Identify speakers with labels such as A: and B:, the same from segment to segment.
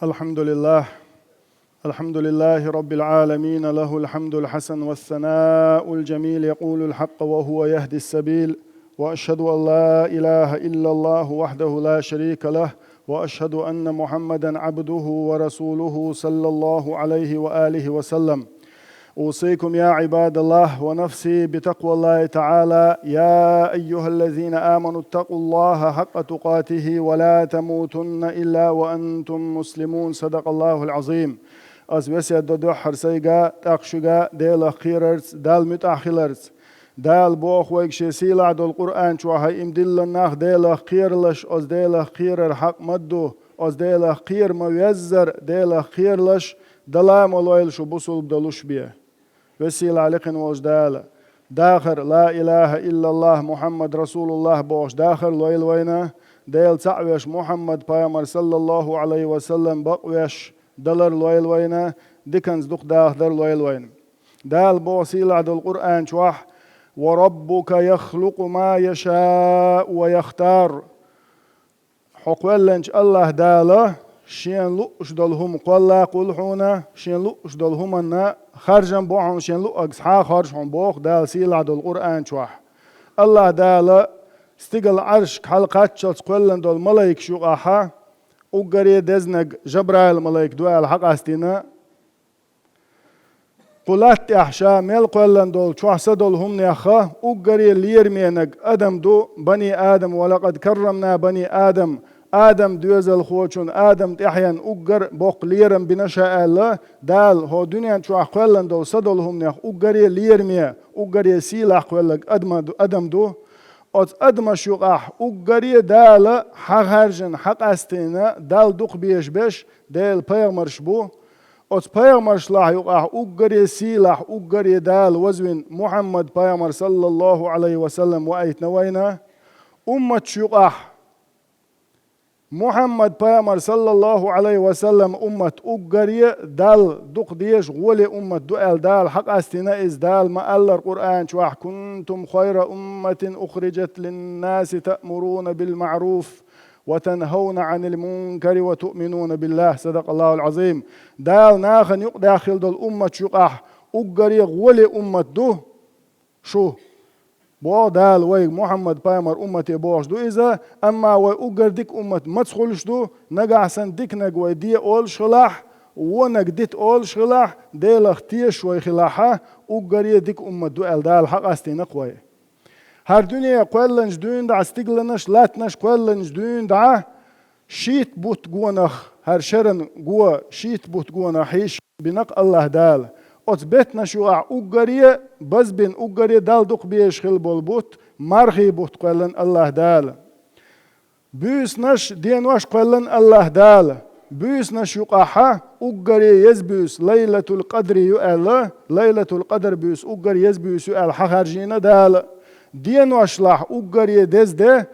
A: الحمد لله الحمد لله رب العالمين، له الحمد الحسن والثناء الجميل، يقول الحق وهو يهدي السبيل، وأشهد أن لا إله إلا الله وحده لا شريك له، وأشهد أن محمدا عبده ورسوله صلى الله عليه وآله وسلم. أوصيكم يا عباد الله ونفسي بتقوى الله تعالى. يا أيها الذين آمنوا اتقوا الله حق تقاته ولا تموتن إلا وأنتم مسلمون. صدق الله العظيم. Az vesiyat do harsayga taqshuga del akhirars dal mutakhilars dal bo khoyg shesila dol Qur'an chuha imdillan nach del akhirlash az del akhirar haq maddu az del akhir mawizzar del akhirlash dalam oloyl shubusul dalush biya vesila aliqin wajdala dakhir la ilaha illa Allah Muhammad Rasulullah bosh dakhir loyl wayna del ta'wesh Muhammad paymar sallallahu alayhi wa sallam baqwesh دلر لويل وينا ديكنز دق داخدر لويل وين دال بوصيل عد القرآن شوح وربك يخلق ما يشاء ويختار حقولنج الله داله شين لؤش دلهم قلا قلحونا شين لؤش دلهم أن خرجن بوعهم شين لؤكس حا خرجهم بوخ دال سيل عد القرآن شوح الله داله استقل عرش حلقات شلت قلن دول ملايك شو أحا وقري دزنق جبرائيل ملايك دوال حق استينا قلت احشا ميل قلن دول شوحسا دول هم نيخا وقري ليرمينق ادم دو بني ادم ولقد كرمنا بني ادم ادم دوزل خوچون ادم تحيان وقر بوق ليرم بنشاء الله دال هو دنيا شوح قلن دول صدول هم نيخ وقري ليرمي وقري سيلاح قلق ادم دو از ادمش يقح وقري دال حق هرجن حق استينا دال دوق بيش بيش دال پیغمرش بو از پیغمرش لاح يقح وقري سيلاح وقري دال وزوين محمد پیغمر صلى الله عليه وسلم وآيت نوينا أمت يقح محمد پیغمر صلى الله عليه وسلم أمت وقري دال دوق ديش غولي أمت دوال دال حق استينا إز دال ما ألا القرآن شوح كنتم خير أمة أخرجت للناس تأمرون بالمعروف وتنهون عن المنكر وتؤمنون بالله. صدق الله العظيم. دال ناخن يقداخل دول أمة يقح وقري غولي أمت دو شو بو دال وي محمد بايمر أمتي بوش دو إذا أما وي أقر ديك أمت ما تخلش دو نقعسن ديك نقوي دي أول شلاح ونق ديت أول شلاح دي لختيش وي خلاحة أقر ديك أمت دو دال حق استين قوي هر دنيا قولنج دون دع استقلنش لاتنش قولنج دون دع شيت بوت قونخ هر شرن قوة شيت بوت قونخ حيش بنق الله دال أثبتنا شو أقريه بس بين أقريه دال دق بيش خل بالبوت مرخي بوت قلن الله دال بيس نش دين واش قلن الله دال بيس نش يقحه أقريه يزبيس ليلة القدر يؤل ليلة القدر بيس أقريه يزبيس يؤل حخرجينا دال دين واش لاح أقريه دز ده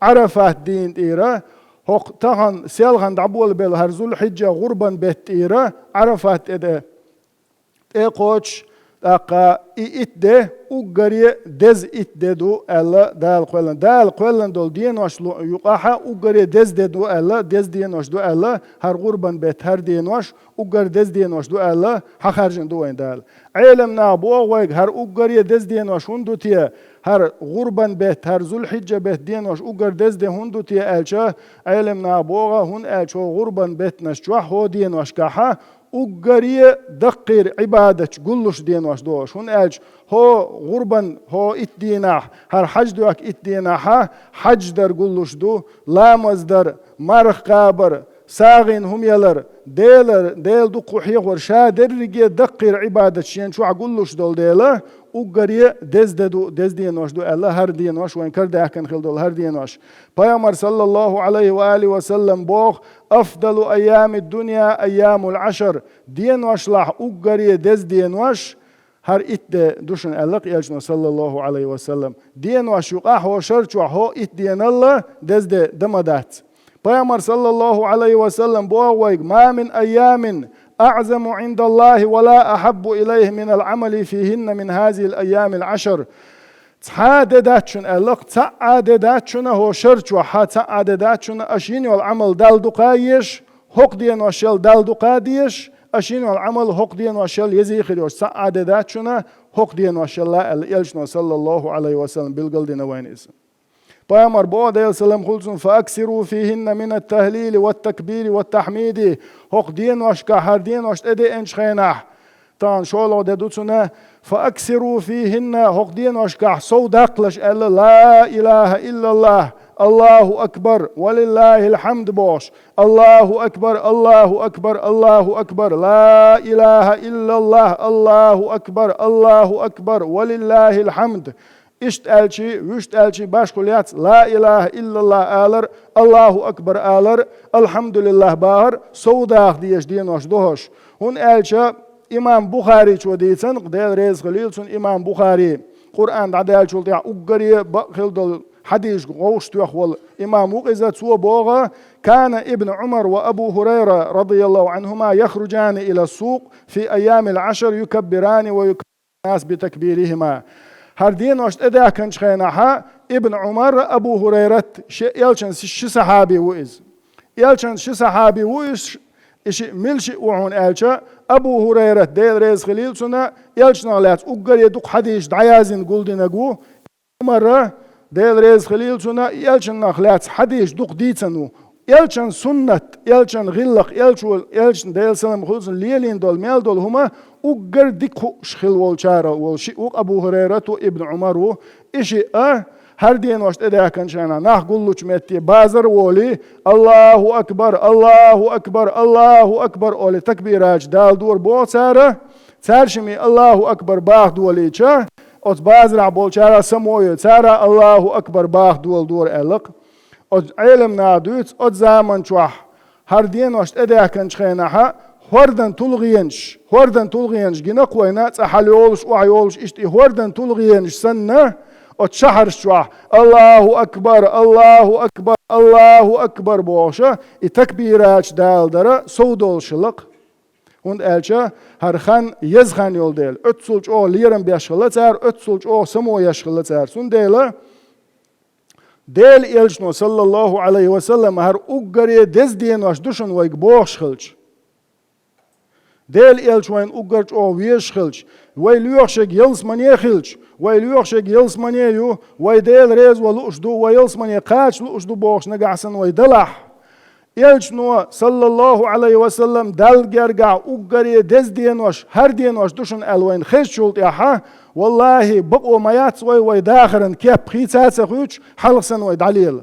A: عرفات دين إيرا هق تهان سيلغان دعبول بيل هرزول حجة غربان بيت إيرا عرفات إده قوش اقا اتده وقريه دز اتده دو الا دال قولن دول دين واش يقاحا وقريه دز دو الا دز دين واش دو الا هر غربان بيت هر دين واش وقر دز دين واش دو الا حخرجن دو وين دال علمنا بو ويق هر وقريه دز دين واش هندو تيه هر غربان بيت هر ذو الحجه بيت دين واش وقر دز دي هندو تيه الشا علمنا بوغا هن الشو غربان بيت نشوا هو دين واش كاحا وقريه دقير عبادة قلوش دين واش دوش هون اج هو غربا هو اتديناح هر حج دوك اتديناحا حج در قلوش دو لامز در مرخ قابر ساغين هم يلر ديل دو قوحي ورشا درجي دقير عبادة شين شو عقلوش دول ديله وقريه دز دين واش دو الله هر دين واش وين كرده كان خل دول هر دين واش پیامبر صلى الله عليه وآله وسلم بوخ أفضل أيام الدنيا أيام العشر دين واش لاح وقريه دز دين واش هر ات دوشن الله يلجنا صلى الله عليه وسلم دين واش يقاح وشرط هو ات دين الله دز دمدات پیامبر صلى الله عليه وسلم بوخ ما من أيام أعظم عند الله ولا أحب إليه من العمل فيهن من هذه الأيام العشر تعادداتشن ألق تعادداتشن هو شرط وحا تعادداتشن أشين والعمل دال دقايش هق دين وشل دال دقاديش أشين العمل هق دين وشل يزيخريوش سعادة داتشنا هق دين وشل لا الإلشنا صلى الله عليه وسلم بالقل دين وينيس بأمر بعد السلام خلصون فأكثروا فيهن من التهليل والتكبير والتحميد هق دين وشكا هر دين وشت إدي إنش خيناح تان شولو ددوتنا فأكثروا فيهن هق دين وشكا صودق لش ألا لا إله إلا الله الله أكبر ولله الحمد بوش الله أكبر الله أكبر الله أكبر لا إله إلا الله الله أكبر الله أكبر ولله الحمد إشت ألشي وشت ألشي باش كليات لا إله إلا الله آلر الله أكبر آلر الحمد لله باهر سوداخ ديش دين وش دوهش هون ألشا إمام بخاري شو ديتن قديل ريز خليلسون إمام بخاري قرآن عدال شو ديع أقري بخلدل حديث غوشت يخول إمام وقزة سوى بوغة كان ابن عمر وأبو هريرة رضي الله عنهما يخرجان إلى السوق في أيام العشر يكبران ويكبر الناس بتكبيرهما هردين وشت إذا كان شخيناها ابن عمر أبو هريرة يلشن شي صحابي وإز يلشن شي صحابي وإز إشي ملشي وعون ألشا أبو هريرة ديل ريز خليل سنة يلشن عليات أقر يدوق حديث دعيازين قلدنا قو عمر ديل ريز خليل سنة يلشن نخلات حديث دوق ديتنو يلشن سنة يلشن غلق يلشن ديل سلام خلصن ليلين دول ميل دول هما أقر ديكو شخل والشارة والشي أبو هريرة وابن عمر إشي هر دين وشت إذا كان شانا نح قلو شمتي بازر ولي الله أكبر الله أكبر الله أكبر أولي تكبيراج دال دور بو سارة سارشمي الله أكبر باخ دولي چه أت بازر عبول شارة سموية سارة الله أكبر باخ دور ألق أت علم نادوت أت زامن شوح هر دين وشت إذا كان شانا هوردن تلغينش جنا قوينات أحليولش وعيولش إشتي هوردن تلغينش سنة أتشهر شوح الله أكبر الله أكبر الله أكبر بوشة التكبيرات دال درا سودول شلق هند ألشة هر خان يزخان يول ديل أتسولج أو ليرم بيشخلت سار أتسولج أو سمو يشخلت سار سون ديل إلشنو صلى الله عليه وسلم هر أقري دز دين واش دوشن ويك بوش خلش ديل إلش وين أقرج أو ويش خلش ويلوخشك يلس مني خلش ويلوخشك يلس مني يو ويديل ريز ولوشدو ويلس مني قاش لوشدو بوش نقعسن ويدلح إلش نو صلى الله عليه وسلم دل جرجع أقري دز دين واش هر دين واش دوشن ألوين خش شولت ياها والله بقوا ميات ويداخرن كيف خيتات خوش حلقسن ويدعليل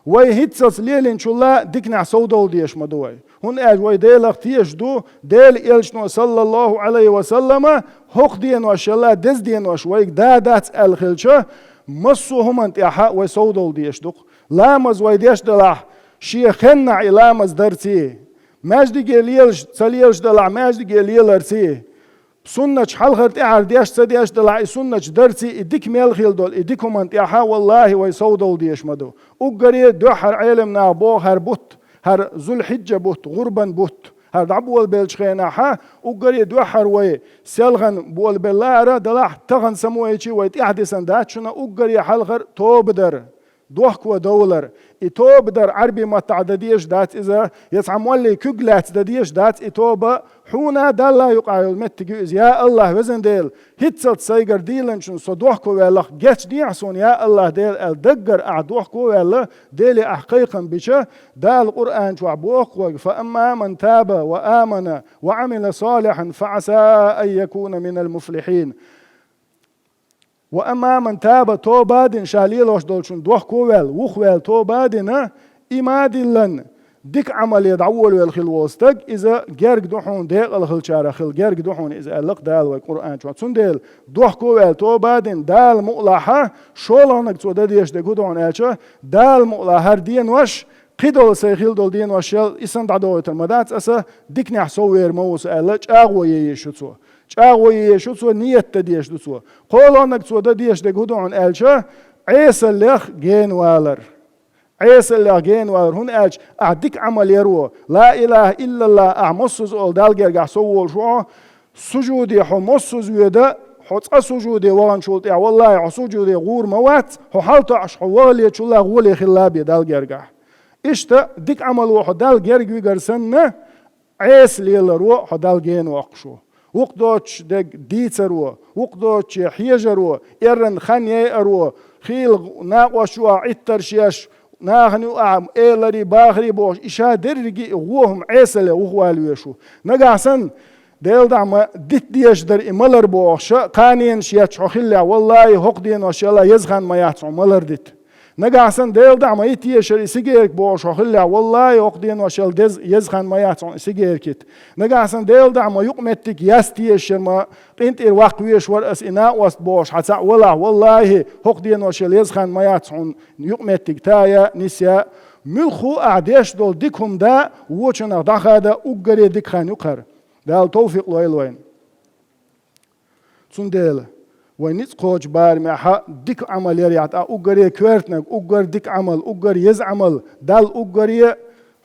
A: ويهتسس ليلين شولا ديكنا سودول ديش مدوي هون اج ويديلخ تيشدو ديل إلشنو صلى الله عليه وسلم هق دين وشلا دز دين وش ويك دادات الخلشة مصو هم انتحا ويسودول ديشدوق لامز ويديش دلح شيخنا لامز درتي ماجدي جليلش سليلش دلع ماجدي جليل ارتي سنة حلقة عرديش سديش دلع سنة درتي إديك ميلخيل دول إديكم انتحا والله ويسودول ديش مدو أقري دوحر علمنا بو هر بوت هر ذو الحجة بوت غربا بوت هر دعبول بيلشخيناها أقري دوحر وي سيلغن بول بلارة دلح تغن سمويتي ويت إحدثن داتشنا أقري حلقر توبدر دوحك ودولر إتوبدر عربي ما تعدديش دات إذا يتعمولي كجلات دديش دات إتوبة حونا دالا يقعيل متجوز يا الله وزن ديل هتسات سيجر ديلنشن صدوحكو ولا جت ديعسون يا الله ديل الدقر أعدوحكو ولا ديل أحقيقا بيشه دال القرآن شو عبوق فأما من تاب وآمن وعمل صالحا فعسى أن يكون من المفلحين وأما من تاب توبادن شاليل وش دولشون دوحكوال وخوال توبادن إمادلن ديك عمل يدعول والخلوستك إذا جرق دوحون ديق الخلشارة خل جرق دوحون إذا ألق دال والقرآن شو تسندل دوحكوال توبادن دال مؤلحة شولانك تودديش دكودون ألشة دال مؤلحة هردين وش قيدول سيخيل دول دين وشيل إسند عدوة المدات أسا ديك نحصوير موس ألش أغوى يشوتسو أغوى يشوتسو نية تديش دوتسو قولانك تودديش دكودون ألشة عيسى اللخ جين والر عيسى اللي جين والر هون ألش أعديك عمل يروه لا إله إلا الله أعمصز أول دالجر قاع سوول شو سجودي حمصز ويدا حط سجودي وان شولت يا والله سجودي غور موات حالته عش حوالي شو لا غولي خلابي دالجر قاع إشتا ديك عمل وحدال جرجوي جرسنة عيس ليلرو حدال جين وقشو وقدوش دك ديترو وقدوش حيجرو إرن خانية أرو خيل ناقوشوا عتر شيش ناخنو أعم إيلري باخري بوش إشا درجي وهم عيسله وهوالويشو نجاسن ديل دعم ديت ديش در إمالر بوش قانين شياتش خلا والله هقدين وشلا يزخن ما يحصل مالر ديت نجاسن ديل دعم يتيشر سيجيرك بوش خلا والله هقدين وشل دز يزخن ما يحصل سيجيركت نجاسن ديل دعم يقمتك يستيشر ما قنت الوقت ويش ورأس إناء وست بوش حتى والله هقدين وشل يزخن ما يحصل يقمتك تايا نسيا ملخو أعديش دول ديكهم دا ووشنا دخادا أقري ديك خان يقر دال توفيق لويلوين تسنديل وينيت قوج بار معها ديك عمل يريعت أقري كويرتنك أقر ديك عمل أقر يز عمل دال أقري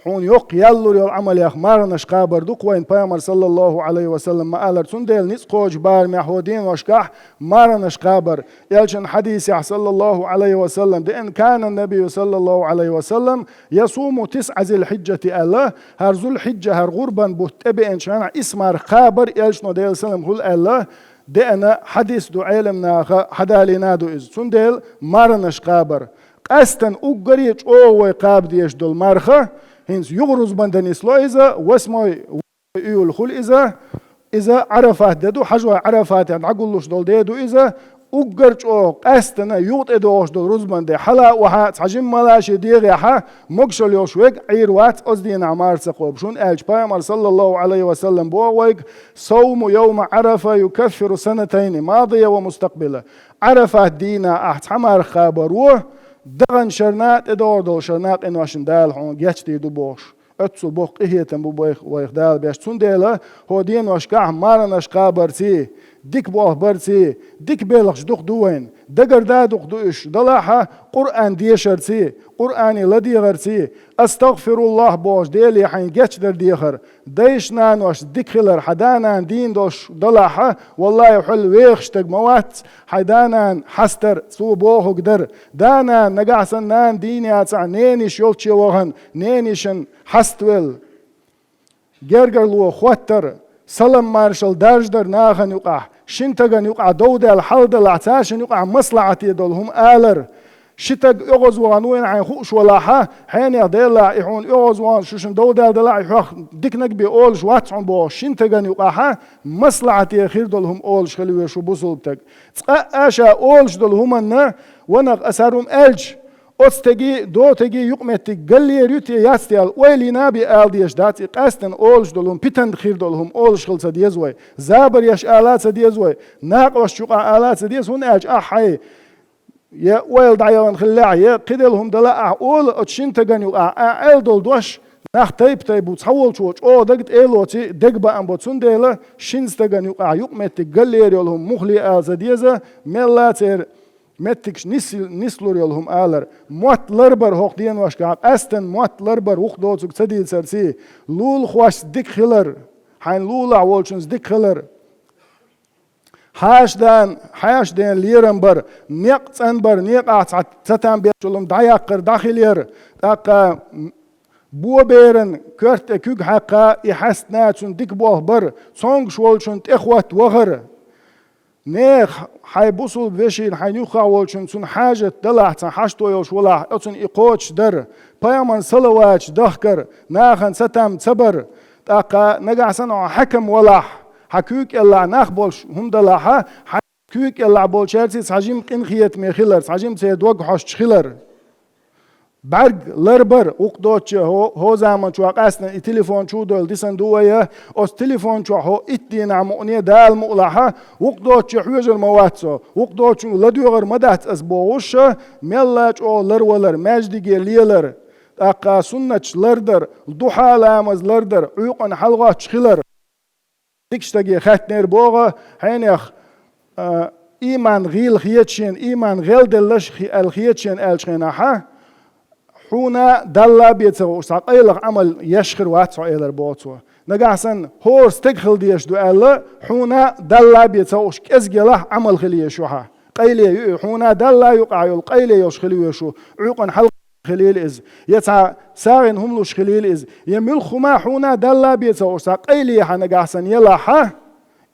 A: حون يوق يلو ريال عمل يخمار نشقابر دوق وين بيامر صلى الله عليه وسلم ما قالر تسنديل نيت قوج بار معهودين وشكاح مار نشقابر يلشن حديث صلى الله عليه وسلم لأن كان النبي صلى الله عليه وسلم يصوم 9 ذي الحجة الله هر ذو الحجة هر غربا بتبئن شان اسمار خابر يلشن ديل سلم هل الله دأنا حديث دو علمنا حدالينا دو إز تسنديل مار نشقابر قستن أقريج أوه قاب ديش دول مارخه هنس يغرز بندنيس لو إذا واسمه يقول خل إذا عرفات ددو حجوا عرفات يعني عقولش دول ديدو إذا أقرج أو قستنا يوت إدوش دول رز بندي حلا وها تحجم ملاش ديغي ها مقشل يوشوك عيروات أزدين عمار سقوب شون ألج بايمر صلى الله عليه وسلم بوويك صوم يوم عرفة يكفر سنتين ماضية ومستقبلة عرفات دينا أحت حمار خابروه دغن شرنات ادور دول شرنات انو عشان دال هون جاتي دو بوش اتسو بوق اهيتن بو بوخ ويخ دال بيش تون ديلا هو دين واشكاح مارن اشقا برتي ديك بوه برتي ديك بيلخش دوخ دوين دقر دا دوخ دوش دلاحة قرآن ديشرتي قرآني لدي غرتي استغفر الله بوش ديلي حين جاتش در ديخر ديش نانوش ديك خلر حدانا دين دوش دلاحة والله يحل ويخشتك موات حدانا حستر سو بوه قدر دانا نقعسن نان ديني اتسع نينيش يولتشي وغن نينيشن حستويل جرجر لو خوتر سلام مارشال دارجدر ناخن يقع شنتغن يقع دودة الحلد العتاشن يقع مصلعتي دولهم آلر شتق يغز وانوين عن خوش ولاحة حين يدلا يحون يغز وان شوشن دودة دلا يحوخ ديكنك بيقولش واتعن بو شنتغن يقعها مصلعتي خير دولهم أولش خلوه شو بوصلتك اشا أولش دولهم أنه ونق أسارهم ألج أستجي دو تجي يقمتك قلي ريتي يستيال ويلي نبي آل ديش داتي قاستن أولش دولهم بيتن خير دولهم أولش خلص ديزوي زابر يش آلات ديزوي ناقوش شقع آلات ديز هون أج أحي يا ويل دعيان خلاع يا قدلهم دلا أول أتشين تجانيو أل دول دوش ناخ تيب وتحول شوش أو دقت إيلوتي دق بقى بتسون ديلا شينز تجانيو يقمتك قلي ريولهم مخلي آل ديزا ملاتير متكش نسلور يلهم آلر موت لربر هوق دين واشكاب أستن موت لربر وق دوتك تديل سرسي لول خواش ديك خلر حين لول عوالشنز ديك خلر حاش دان ليرن بر نيق تنبر نيق اعت تتان بيشلهم دايقر داخلير اقا بو بيرن كرت كوك حقا يحسناتشن ديك بوه بر صونغ شوالشن اخوات وغر نيخ حيبوصل بشين حينيوخا والشن سن حاجة دلعت حاشتو يوش ولا اتن اقوش در بايمان صلواتش دخكر ناخن ستام تبر تاقا نقعسن حكم ولا حكوك الا ناخ بولش هم دلعها حكوك الا بولشارتي سحجيم قنخيت ميخيلر سحجيم سيدوق حوش تخيلر برگ لربر وقدوتش هو زمان شو قاسنا التليفون شو دول ديسن دوية أس تليفون شو هو إتدين عمونية دال مقلعها وقدوتش حوجر مواتسو وقدوتش لديوغر مدات أسبوعش ملاج أو لرولر ماجدي ليلر أقا سنتش لردر ضحى لامز لردر عيقن حلقات شخلر ديكشتاقي خاتنير بوغا حينيخ إيمان غيل خيتشين إيمان غيل دلش الخيتشين الشيناها حونا دلا بيتسو ساقيلق عمل يشخر واتسو إيلر بوتسو نقاسن هور ستقخل ديش دو ألا حونا دلا بيتسو كزجله عمل خليه شوها قيلي حونا دلا يقع يل قيلي يشخليه شو عيقن حلق خليل إز يتع ساغن هم لش خليل إز يمل خما حونا دلا بيتsa وساق أيلي حنا قحسن يلا ح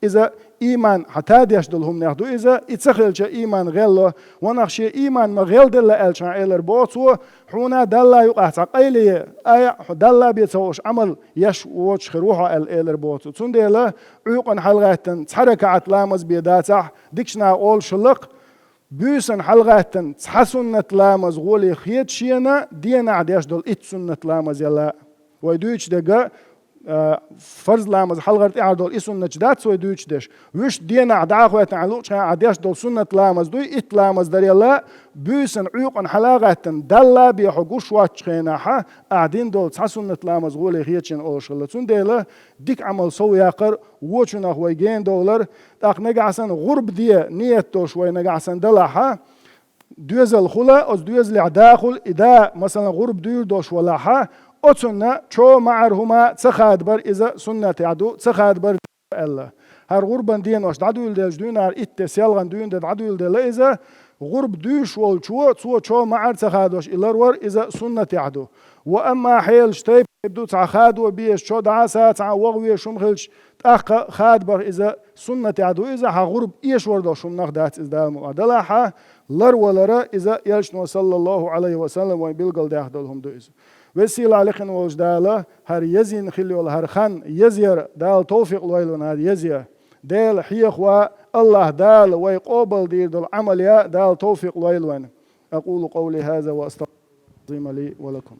A: إذا إيمان حتاديش دلهم ناخدو إذا إتسخلش إيمان غلو ونخشي إيمان ما غل دلا ألشان إلر بوتسو حونا دلا يقعد قيلي أي دلا بيتسوش عمل يش ووش خروحه إلر بوتسو تنديلا عيقن حلقاتن تحرك عتلامز بيداتح ديكشنا أول شلق بيسن حلقاتن تحسن تلامز غولي خيت شينا دينا عديش دل إتسن تلامز يلا ويدويش دقا فرض لامز حلقة إعدال إسنة جدات سوي دويش دش وش دينا عداق ويتعلق عديش دل سنة لامز دوي إت لامز دري الله بيسن عيقن حلاقة دلا بيحقوش واتشخينا حا قاعدين دول تحسنة لامز غولي خيتشن أوشغلة تون ديلا ديك عمل سوي يقر ووشنا خويجين دولار تاق نقعسن غرب دي نيتو شوي نقعسن دلا حا دوزل خلا أز دوزل عداخل إذا مثلا غرب دير دوش ولا حا أتسنة شو معرهما تسخاد بر إذا سنة عدو تسخاد بر الله هر غربان دين واش عدو يلدج دون هر إتسيالغان دون دد عدو يلدل إذا غرب دوش وال شو معر تسخاد واش إلر إذا سنة عدو وأما حيل شتيب يبدو تخاد وبيش شو دعاسة تعوغوي شمخلش تأخ خاد بر إذا سنة عدو إذا ها غرب إيش ورد شم نخدات إذا المعادلة ها لر ولرا إذا يلشنو صلى الله عليه وسلم ويبلغل داخدلهم دو إذا وسيلة عليكن وجداله هر يزين خلي ولا هر خان يزير دال توفيق لويلون هر يزير دال حيخ الله دال ويقوبل دير دل عمل يا دال توفيق لويلون أقول قولي هذا وأستغفر الله لي ولكم